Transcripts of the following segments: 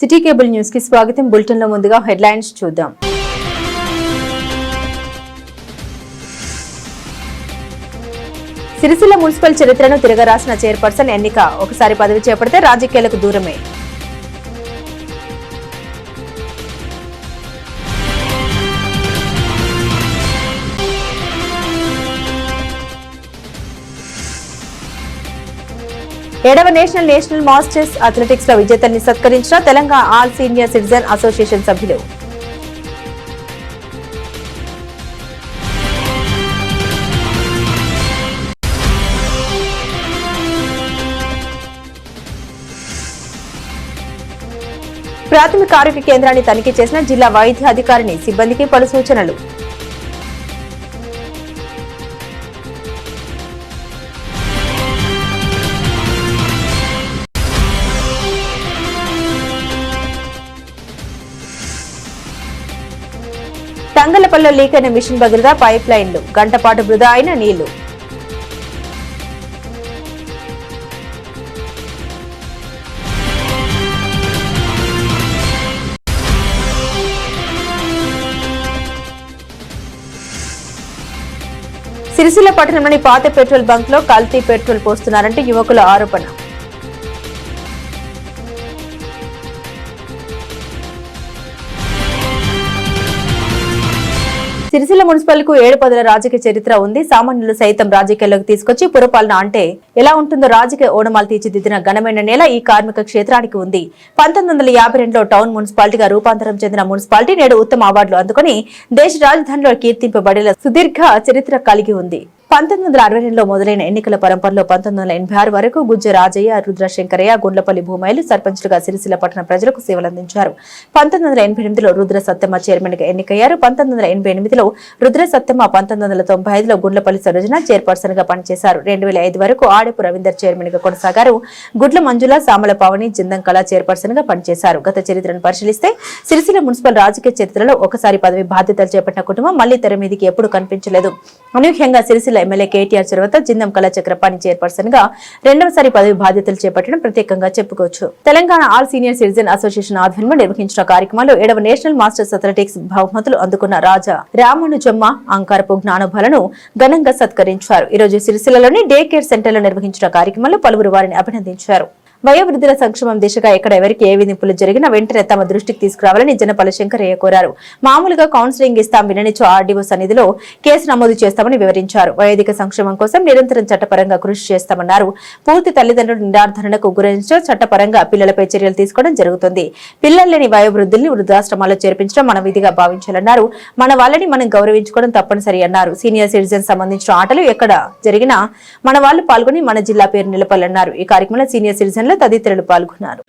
City cable news కి స్వాగతం. Bulletin లో ముందుగా హెడ్లైన్స్ చూద్దాం. సిరిసిల్ల మున్సిపల్ చరిత్రను తిరగరాసిన చైర్పర్సన్ ఎన్నిక. ఒకసారి పదవి చేపడితే రాజకీయాలకు దూరమే. ఏడవ నేషనల్ మాస్టర్స్ అథ్లెటిక్స్ లో విజేతల్ని సత్కరించిన Telangana all senior citizen association సభ్యులు. ప్రాథమిక ఆరోగ్య కేంద్రాన్ని తనిఖీ చేసిన జిల్లా వైద్య అధికారిని. సిబ్బందికి పలు సూచనలు. తంగలపల్లిలో లీక్ అయిన మిషన్ భగీరథ పైప్ లైన్లు. గంటపాటు వృధా అయిన నీళ్లు. సిరిసిల్ల పట్టణంలోని పాత పెట్రోల్ బంక్ లో కల్తీ పెట్రోల్ పోస్తున్నారంటే యువకుల ఆరోపణ. సిరిసిల్ల మున్సిపల్ కు 7 పదుల రాజకీయ చరిత్ర ఉంది. సామాన్యులు సైతం రాజకీయాల్లోకి తీసుకొచ్చి పురపాలన అంటే ఎలా ఉంటుందో రాజకీయ ఓనమాలు తీర్చిదిద్దిన ఘనమైన నేల ఈ కార్మిక క్షేత్రానికి ఉంది. 1952లో టౌన్ మున్సిపాలిటీగా రూపాంతరం చెందిన మున్సిపాలిటీ నేడు ఉత్తమ అవార్డులు అందుకుని దేశ రాజధానిలో కీర్తింపబడేలా సుదీర్ఘ చరిత్ర కలిగి ఉంది. 1962లో మొదలైన ఎన్నికల పరంపరలో 1986 వరకు గుజ్జ రాజయ్య, రుద్రశంకరయ్య, గుండ్లపల్లి భూమాయిలు సర్పంచులుగా సిరిసిల్ల పట్టణ ప్రజలకు సేవలందించారు. 1988లో రుద్ర సత్తెమ్మ చైర్మన్ గా ఎన్నికయ్యారు. 1988లో రుద్ర సత్తెమ్మ, 1995లో గుండ్లపల్లి సరోజన చైర్పర్సన్ గా పనిచేశారు. 2005 వరకు ఆడపు రవీందర్ చైర్మన్ గా కొనసాగారు. గుడ్ల మంజుల, సామల పావని, జిందం కళ చైర్పర్సన్ గా పనిచేశారు. గత చరిత్రను పరిశీలిస్తే సిరిసిల్ల మున్సిపల్ రాజకీయ చరిత్రలో ఒకసారి పదవి బాధ్యతలు చేపట్టిన కుటుంబం మళ్లీ తెర మీదికి ఎప్పుడు కనిపించలేదు. అనూహ్యంగా సిరిసిల్ల ఎమ్మెల్యే కేటీఆర్ చొరవతో జిందం కళా చక్రపాణి చైర్పర్సన్ గా రెండవసారి పదవి బాధ్యతలు చేపట్టడం ప్రత్యేకంగా చెప్పుకోవచ్చు. Telangana all senior citizen association ఆధ్వర్యంలో నిర్వహించిన కార్యక్రమంలో 7వ నేషనల్ మాస్టర్స్ అథ్లెటిక్స్ బహుమతులు అందుకున్న రాజా రామానుజమ్మ, అంకారపు జ్ఞానోభాలను ఘనంగా సత్కరించారు. ఈ రోజు సిరిసిల్లలోని డే కేర్ సెంటర్ లో నిర్వహించిన కార్యక్రమంలో పలువురు వారిని అభినందించారు. వయోవృద్ధుల సంక్షేమం దిశగా ఎక్కడ ఎవరికి ఏ విధింపులు జరిగినా వెంటనే తమ దృష్టికి తీసుకురావాలని జనపల్లి శంకరయ్య కోరారు. మామూలుగా కౌన్సిలింగ్ ఇస్తాం, విననిచో ఆర్డీఓ సన్నిధిలో కేసు నమోదు చేస్తామని వివరించారు. వయోధిక సంక్షేమం కోసం నిరంతరం చట్టపరంగా కృషి చేస్తామన్నారు. పూర్తి తల్లిదండ్రుల నిర్ధారణకు గురించి చట్టపరంగా పిల్లలపై చర్యలు తీసుకోవడం జరుగుతుంది. పిల్లలు లేని వయోవృద్ధుల్ని వృద్ధాశ్రమాల్లో చేర్పించడం మన విధిగా భావించాలన్నారు. మన వాళ్ళని మనం గౌరవించుకోవడం తప్పనిసరి అన్నారు. సీనియర్ సిటిజన్ సంబంధించిన ఆటలు ఎక్కడ జరిగినా మన వాళ్ళు పాల్గొని మన జిల్లా పేరు నిలపాలన్నారు. ఈ కార్యక్రమంలో సీనియర్ సిటిజన్ తదితరులు పాల్గొన్నారు.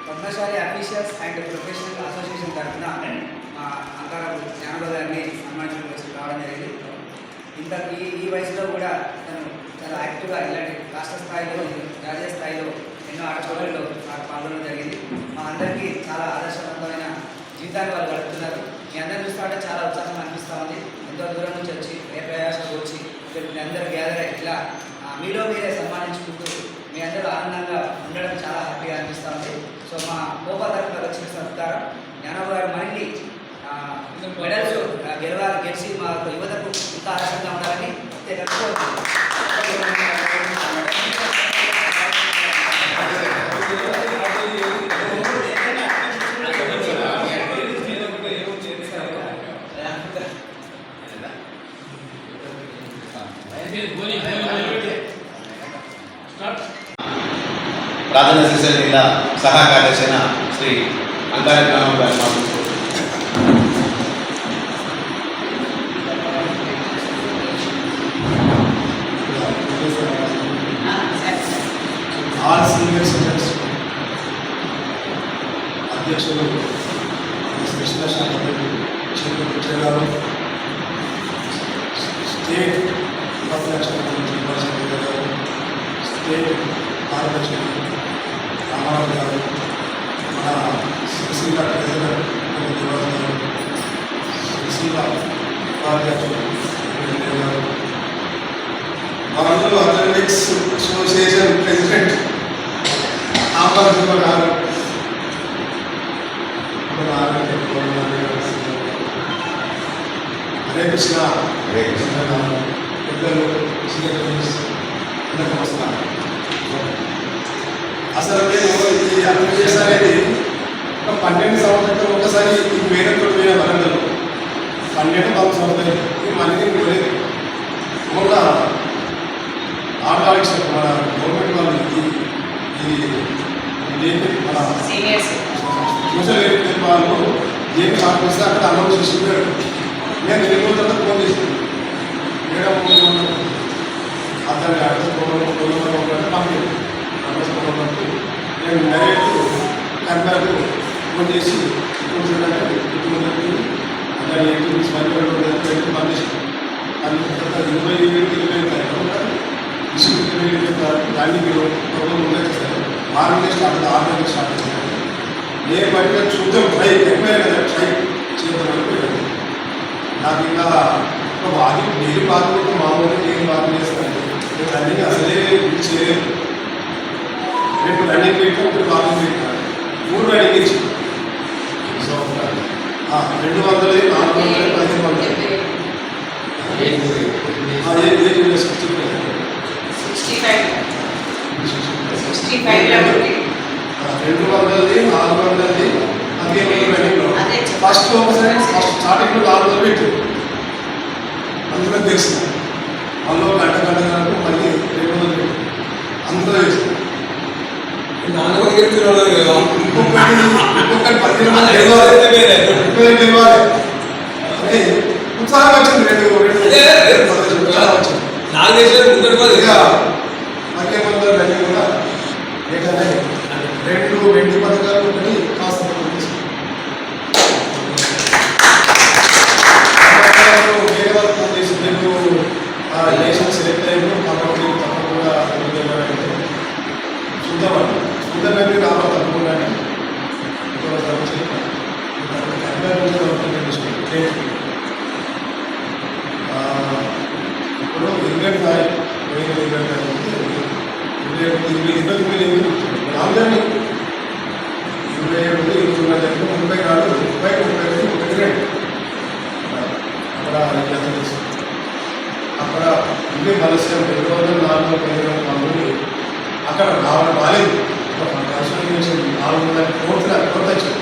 Padmashali officials and professional association తరఫున మా అంకారం జ్ఞానోదయాన్ని సన్మానించడం రావడం జరిగింది. ఇంత ఈ వయసులో కూడా తను చాలా యాక్టివ్గా ఇలాంటి రాష్ట్ర స్థాయిలో, జాతీయ స్థాయిలో ఎన్నో ఆటపోటీల్లో పాల్గొనడం జరిగింది. మా అందరికీ చాలా ఆదర్శవంతమైన జీవితాన్ని వాళ్ళు గడుపుతున్నారు. మీ అందరిని చూస్తుంటే చాలా ఉత్సాహం అనిపిస్తూ ఉంది. ఎంతో దూరం నుంచి వచ్చి ఏ ప్రయాసంలో వచ్చి మీ అందరూ గ్యాదర్ అయ్యి ఇలా మీలో మీరే సన్మానించుకుంటూ మీ అందరూ ఆనందంగా ఉండడం చాలా హ్యాపీగా అనిపిస్తూ ఉంది. సో మా కోపా తరఫున వచ్చిన సత్కారం జ్ఞానోబ గారు మరిన్ని మెడల్స్ గెలిచి మా యువతకు ఇంకా ఆదర్శంగా ఉండాలని రాజన్న సిరిసిల్ల జిల్లా సహా కార్యదర్శి శ్రీ అంకార జ్ఞానం గారు ఆల్ సీనియర్ సిటిజన్స్ అధ్యక్షులు కృష్ణ శాఖ చేరారు. స్టేట్ స్టేట్ కార్యదర్శి రామారావు గారు, మన సిరిసిల్ల సిరిసిల్ల ఉపాధ్యక్షులు మండల అథ్లెటిక్స్ అసోసియేషన్ ప్రెసిడెంట్ ఆంబర్ గారు హరే కృష్ణ పెద్దలు నమస్కారం. అసలు నేను ఈ అథ్లెటిక్స్ అనేది ఒక 12 సంవత్సరాలు ఒకసారి ఈ మేడంతో పోయిన వరంగల్ 12 సంవత్సరాలు ఈ మళ్ళీ పోలేదు. మొన్న ఆటలాడిక్స్ మన గవర్నమెంట్ వాళ్ళు మన సోషల్ వెల్ఫేర్ వాళ్ళు ఏమి ఆడిపిస్తే అక్కడ అనౌన్స్ చేసిపోయాడు. నేను వెళ్ళిపోయిన తర్వాత ఫోన్ చేసింది మేడం అతని అడ్రస్ పంపి నేను డైరెక్ట్ కర్ణాటక ఫోన్ చేసి అతని పంపించాను. దాన్ని మీరు చేస్తారు మార్నింగ్ స్టార్ట్ 6 గంటలకు స్టార్ట్ చేస్తారు. నేను బట్టి చూద్దాం ట్రై ఎక్కువ కదా ట్రై చేద్దాం. నాకు ఇంకా అది డైలీ బాత్రూమ్ మామూలుగా డైలీ బాత్రూమ్ చేస్తాను. నేను రన్నింగ్ అసలే చేయలేదు. రేపు రన్నింగ్ పెట్టాను, ఇప్పుడు బాత్రూమ్ పెట్టాను. 3 రన్నింగ్ ఇచ్చి 200, 400, 1500 ఫస్ట్ ఒకసారి స్టార్టింగ్లో 400 పెట్టు అందులో తెలుసు. అందులో గంట మళ్ళీ 200 పెట్టు అందులో తెలుసు. ఇంకొకటి 10 తెలియాలి అని ఉత్సాహం వచ్చింది. ఉత్సాహం వచ్చింది. 1500 రన్నింగ్ కూడా లేకపోతే 2 వెండి పథకాలు ఒకటి కాస్త ఎలక్షన్ సెలెక్ట్ అయ్యారు కాబట్టి తప్పకుండా చూద్దామండి. చూద్దామని రావాలి తప్పకుండానే ఇప్పుడు 27 అక్కడ ఇవే మలస్యం 200, 400 అక్కడ రావడం రాలేదు. 400 కొత్త వచ్చింది.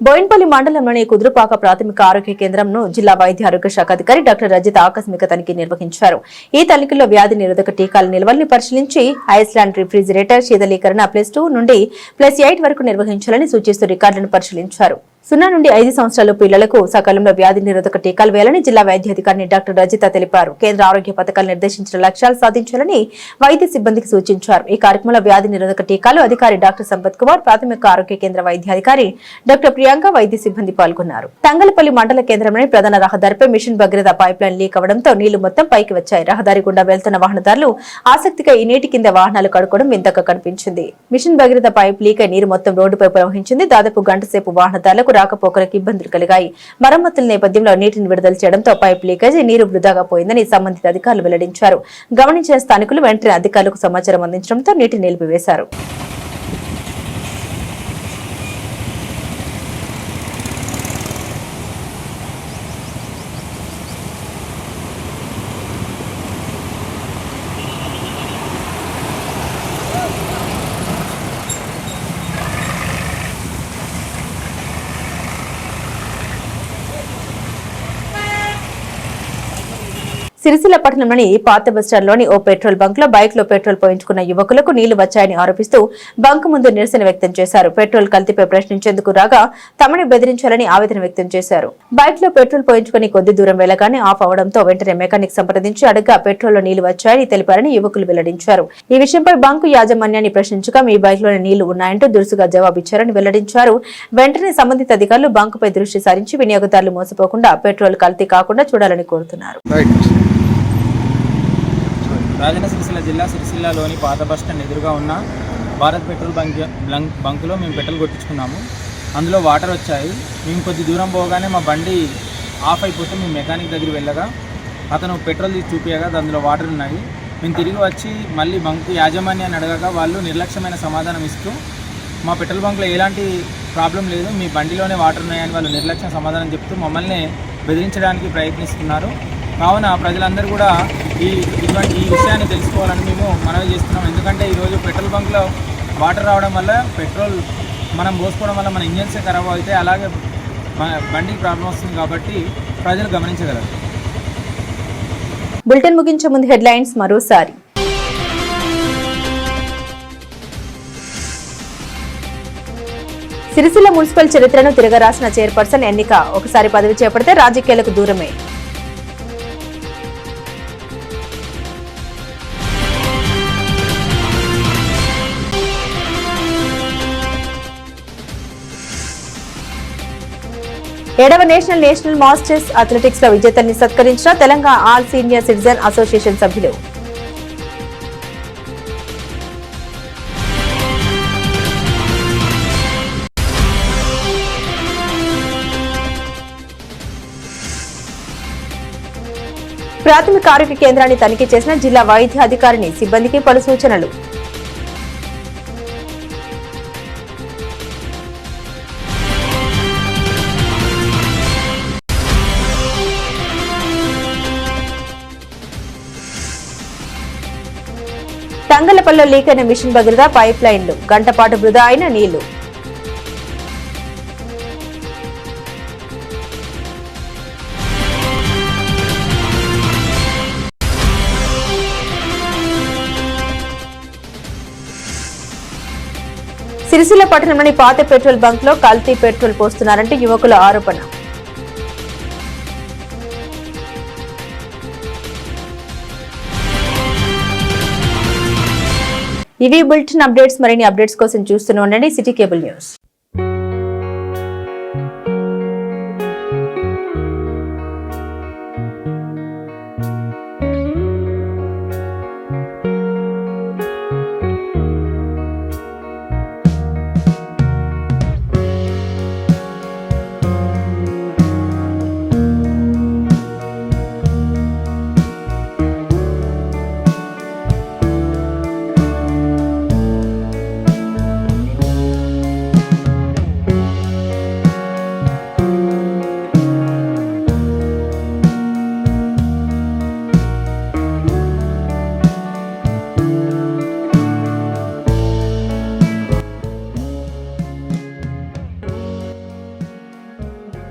బోయిన్పల్లి మండలంలోని కుదురుపాక ప్రాథమిక ఆరోగ్య కేంద్రంను జిల్లా వైద్య ఆరోగ్య శాఖ అధికారి డాక్టర్ రజిత ఆకస్మిక తనిఖీ నిర్వహించారు. ఈ తనిఖీలో వ్యాధి నిరోధక టీకాల నిల్వల్ని పరిశీలించి ఐస్లాండ్ రిఫ్రిజిరేటర్ శీతలీకరణ +2 నుండి +8 వరకు నిర్వహించాలని సూచిస్తూ రికార్డులను పరిశీలించారు. 0 నుండి 5 సంవత్సరాల పిల్లలకు సకాలంలో వ్యాధి నిరోధక టీకాలు వేయాలని జిల్లా వైద్య అధికారిని డాక్టర్ రజిత తెలిపారు. కేంద్ర ఆరోగ్య పథకాలు నిర్దేశించిన లక్ష్యాలు సాధించాలని వైద్య సిబ్బందికి సూచించారు. ఈ కార్యక్రమంలో వ్యాధి నిరోధక టీకాలు అధికారి డాక్టర్ సంపత్ కుమార్, ప్రాథమిక ఆరోగ్య కేంద్ర వైద్యాధికారి డాక్టర్ ప్రియాంక, వైద్య సిబ్బంది పాల్గొన్నారు. తంగలపల్లి మండల కేంద్రంలోని ప్రధాన రహదారిపై mission Bhagiratha pipeline leak అవడంతో నీళ్లు మొత్తం పైకి వచ్చాయి. రహదారి గుండా వెళ్తున్న వాహనదారులు ఆసక్తిగా ఈ నీటి కింద వాహనాలు కడుకోవడం వింతగా కనిపించింది. మిషన్ భగీరథ పైప్ లీక్ అయి నీరు మొత్తం రోడ్డుపై ప్రవహించింది. దాదాపు గంట సేపు వాహనదారులకు రాకపోకలకు ఇబ్బందులు కలిగాయి. మరమ్మతుల నేపథ్యంలో నీటిని విడుదల చేయడంతో పైప్ లీకేజ్ నీరు వృధాగా పోయిందని సంబంధిత అధికారులు వెల్లడించారు. గమనించిన స్థానికులు వెంటనే అధికారులకు సమాచారం అందించడంతో నీటిని నిలిపివేశారు. సిరిసిల్ల పట్టణంలోని పాత బస్టాండ్లోని ఓ పెట్రోల్ బంక్ లో బైక్ లో పెట్రోల్ పోయించుకున్న యువకులకు నీళ్లు వచ్చాయని ఆరోపిస్తూ బంక్ ముందు నిరసన వ్యక్తం చేశారు. పెట్రోల్ కల్తీపై ప్రశ్నించేందుకు రాగా తమని బెదిరించాలని ఆవేదన వ్యక్తం చేశారు. బైక్ లో పెట్రోల్ పోయించుకుని కొద్ది దూరం వెళ్లగానే ఆఫ్ అవడంతో వెంటనే మెకానిక్ సంప్రదించి అడగ్గా పెట్రోల్ లో నీళ్లు వచ్చాయని తెలిపారని యువకులు వెల్లడించారు. ఈ విషయంపై బంకు యాజమాన్యాన్ని ప్రశ్నించగా మీ బైక్ లోని నీళ్లు ఉన్నాయంటూ దురుసుగా జవాబిచ్చారని వెల్లడించారు. వెంటనే సంబంధిత అధికారులు బంకుపై దృష్టి సారించి వినియోగదారులు మోసపోకుండా పెట్రోల్ కల్తీ కాకుండా చూడాలని కోరుతున్నారు. రాజన్న సిరిసిల్ల జిల్లా సిరిసిల్లలోని పాత బస్టాండ్ ఎదురుగా ఉన్న భారత్ పెట్రోల్ బంకులో మేము పెట్రోల్ కొట్టించుకున్నాము. అందులో వాటర్ వచ్చాయి. మేము కొద్ది దూరం పోగానే మా బండి ఆఫ్ అయిపోతే మేము మెకానిక్ దగ్గర వెళ్ళగా అతను పెట్రోల్ తీసి చూపించగా అందులో వాటర్ ఉన్నాయి. మేము తిరిగి వచ్చి మళ్ళీ బంకు యాజమాన్యాన్ని అడగగా వాళ్ళు నిర్లక్ష్యమైన సమాధానం ఇస్తూ మా పెట్రోల్ బంకులో ఎలాంటి ప్రాబ్లం లేదు, మీ బండిలోనే వాటర్ ఉన్నాయని వాళ్ళు నిర్లక్ష్యం సమాధానం చెప్తూ మమ్మల్ని బెదిరించడానికి ప్రయత్నిస్తున్నారు. కావున ప్రజలందరూ కూడా ఈ విషయాన్ని తెలుసుకోవాలని మేము మనవి చేస్తున్నాం. ఎందుకంటే ఈరోజు పెట్రోల్ బంక్లో వాటర్ రావడం వల్ల పెట్రోల్ మనం పోసుకోవడం వల్ల మన ఇంజన్సే ఖరాబ్ అవుతాయి, అలాగే బండికి ప్రాబ్లం వస్తుంది. కాబట్టి ప్రజలు గమనించగలరు. బులెటిన్ ముగించే ముందు హెడ్లైన్స్ మరోసారి. సిరిసిల్ల మున్సిపల్ చరిత్రను తిరగరాసిన చైర్పర్సన్ ఎన్నిక. ఒకసారి పదవి చేపడితే రాజకీయాలకు దూరమే. ఏడవ నేషనల్ మాస్టర్స్ అథ్లెటిక్స్ లో విజేతల్ని సత్కరించిన Telangana all senior citizen association సభ్యులు. ప్రాథమిక ఆరోగ్య కేంద్రాన్ని తనిఖీ చేసిన జిల్లా వైద్య అధికారిని, సిబ్బందికి పలు సూచనలు. తంగలపల్లిలో లీక్ అయిన మిషన్ భగీరథ పైప్ లైన్లు, గంటపాటు వృధా అయిన నీళ్లు. సిరిసిల్ల పట్టణంలోని పాత పెట్రోల్ బంక్ లో కల్తీ పెట్రోల్ పోస్తున్నారంటే యువకుల ఆరోపణ. ఇవి బులెటిన్ అప్డేట్స్. మరిన్ని అప్డేట్స్ కోసం చూస్తూనే ఉండండి సిటీ కేబుల్ న్యూస్.